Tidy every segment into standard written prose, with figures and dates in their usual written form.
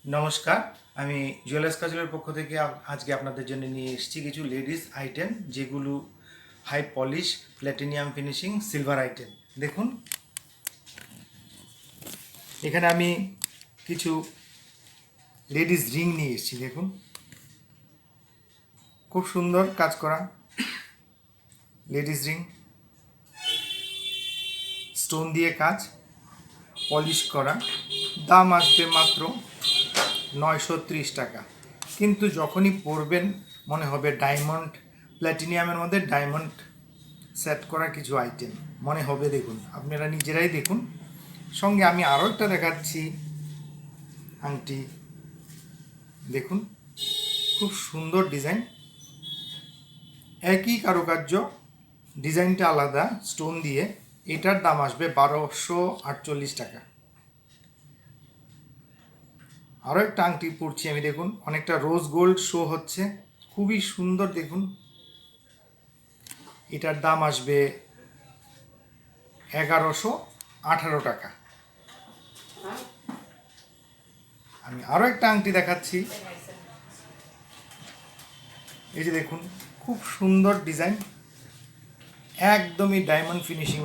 নমস্কার, আমি জুয়েলার্স কাজলের পক্ষ থেকে আজকে আপনাদের জন্য নিয়ে এসেছি কিছু লেডিস আইটেম, যেগুলো high polish, platinum finishing, silver item. দেখুন, এখানে আমি কিছু লেডিস রিং নিয়ে এসেছি। দেখুন, খুব সুন্দর কাজ করা লেডিস রিং, স্টোন দিয়ে কাজ, পলিশ করা। দাম আসবে মাত্র 930 টাকা। কিন্তু যখনই পরবেন মনে হবে ডায়মন্ড, প্ল্যাটিনিয়ামের মধ্যে ডায়মন্ড সেট করা কিছু আইটেম মনে হবে। দেখুন, আপনারা নিজেরাই দেখুন। সঙ্গে আমি আরও একটা দেখাচ্ছি আংটি। দেখুন, খুব সুন্দর ডিজাইন, একই কারুকার্য, ডিজাইনটা আলাদা, স্টোন দিয়ে। এটার দাম আসবে 1248 টাকা। আরও একটা আংটি পরছি আমি। দেখুন, অনেকটা রোজ গোল্ড শো হচ্ছে, খুবই সুন্দর। দেখুন, এটার দাম আসবে 1118 টাকা। আমি আরও একটা আংটি দেখাচ্ছি। এই যে দেখুন, খুব সুন্দর ডিজাইন, একদমই ডায়মন্ড ফিনিশিং।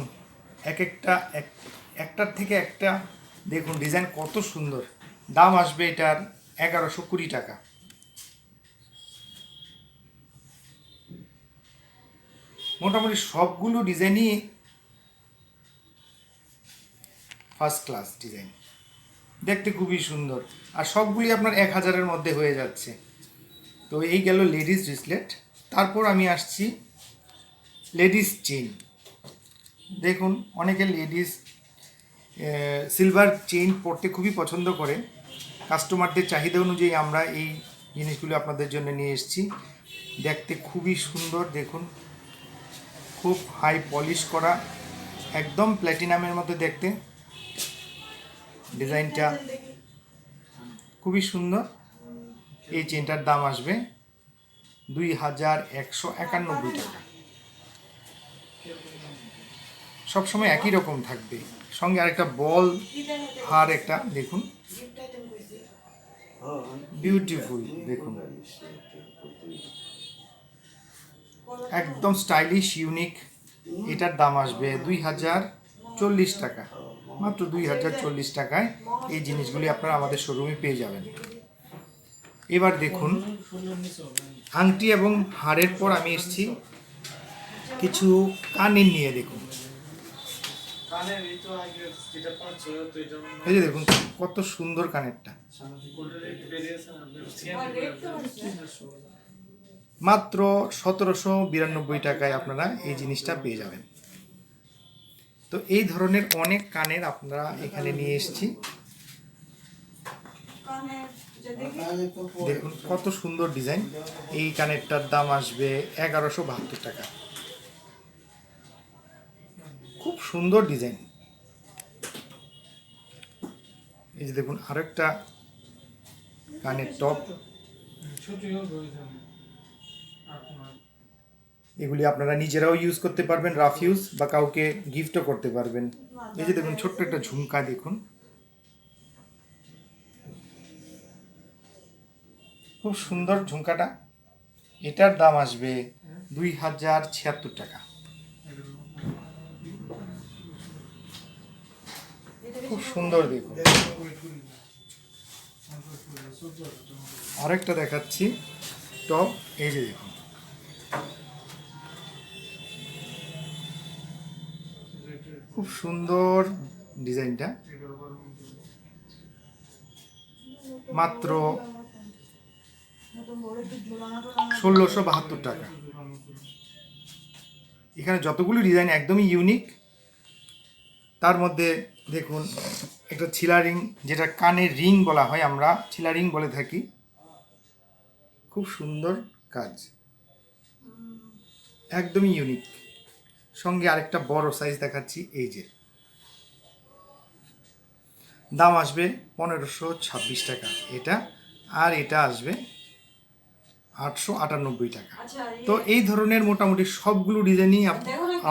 একটার থেকে একটা দেখুন ডিজাইন কত সুন্দর। দাম আসবে এটার 1120 টাকা। মোটামুটি সবগুলো ডিজাইনই ফার্স্ট ক্লাস ডিজাইন, দেখতে খুবই সুন্দর, আর সবগুলি আপনার 1000-এর মধ্যে হয়ে যাচ্ছে। তো এই গেল লেডিস ব্রেসলেট। তারপর আমি আসছি লেডিস চেইন। দেখুন, অনেকে লেডিস সিলভার চেইন পরতে খুবই পছন্দ করে। কাস্টমারদের চাহিদা অনুযায়ী আমরা এই জিনিসগুলো আপনাদের জন্য নিয়ে এসেছি। দেখতে খুবই সুন্দর। দেখুন, খুব হাই পলিশ করা, একদম প্ল্যাটিনামের মধ্যে দেখতে। ডিজাইনটা খুবই সুন্দর। এই চেনটার দাম আসবে 2191 টাকা। সবসময় একই রকম থাকবে। সঙ্গে আরেকটা বল হার একটা দেখুন, বিউটিফুল। দেখুন, একদম স্টাইলিশ, ইউনিক। এটার দাম আসবে 2040 টাকা। মাত্র 2040 টাকায় এই জিনিসগুলি আপনারা আমাদের শোরুমে পেয়ে যাবেন। এবার দেখুন, আংটি এবং হারের পর আমি এসেছি কিছু কানের নিয়ে। দেখুন, এই যে দেখুন কত সুন্দর কানেরটা, মাত্র 1792 টাকায় আপনারা এই জিনিসটা পেয়ে যাবেন। তো এই ধরনের অনেক কানের আপনারা এখানে নিয়ে এসেছি। দেখুন কত সুন্দর ডিজাইন। এই কানেরটার দাম আসবে 1172 টাকা। খুব সুন্দর ডিজাইন। এই যে দেখুন, আরেকটা কানের টপ। এগুলি আপনারা নিজেরাও ইউজ করতে পারবেন, রাফ ইউজ, বা কাউকে গিফটও করতে পারবেন। এই যে দেখুন, ছোট্ট একটা ঝুমকা। দেখুন, খুব সুন্দর ঝুমকাটা। এটার দাম আসবে 2076 টাকা। খুব সুন্দর। দেখুন, আরেকটা দেখাচ্ছি টপ। এই যে দেখুন, খুব সুন্দর ডিজাইনটা। মাত্র 1672 টাকা। এখানে যতগুলো ডিজাইন একদমই ইউনিক। তার মধ্যে দেখুন একটা ছিলা রিং, যেটা কানের রিং বলা হয়, আমরা ছিলা রিং বলে থাকি। খুব সুন্দর কাজ, একদমই ইউনিক। সঙ্গে আরেকটা বড় সাইজ দেখাচ্ছি। এই যে, দাম আসবে 1526 টাকা এটা, আর এটা আসবে 898 টাকা। তো এই ধরনের মোটামুটি সবগুলো ডিজাইনই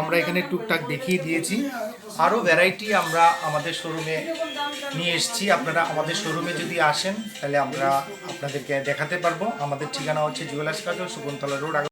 আমরা এখানে টুকটাক দেখিয়ে দিয়েছি। আরও ভ্যারাইটি আমরা আমাদের শোরুমে নিয়ে এসেছি। আপনারা আমাদের শোরুমে যদি আসেন তাহলে আমরা আপনাদেরকে দেখাতে পারবো। আমাদের ঠিকানা হচ্ছে জুয়েলার্স কাজল, শকুন্তলা রোড।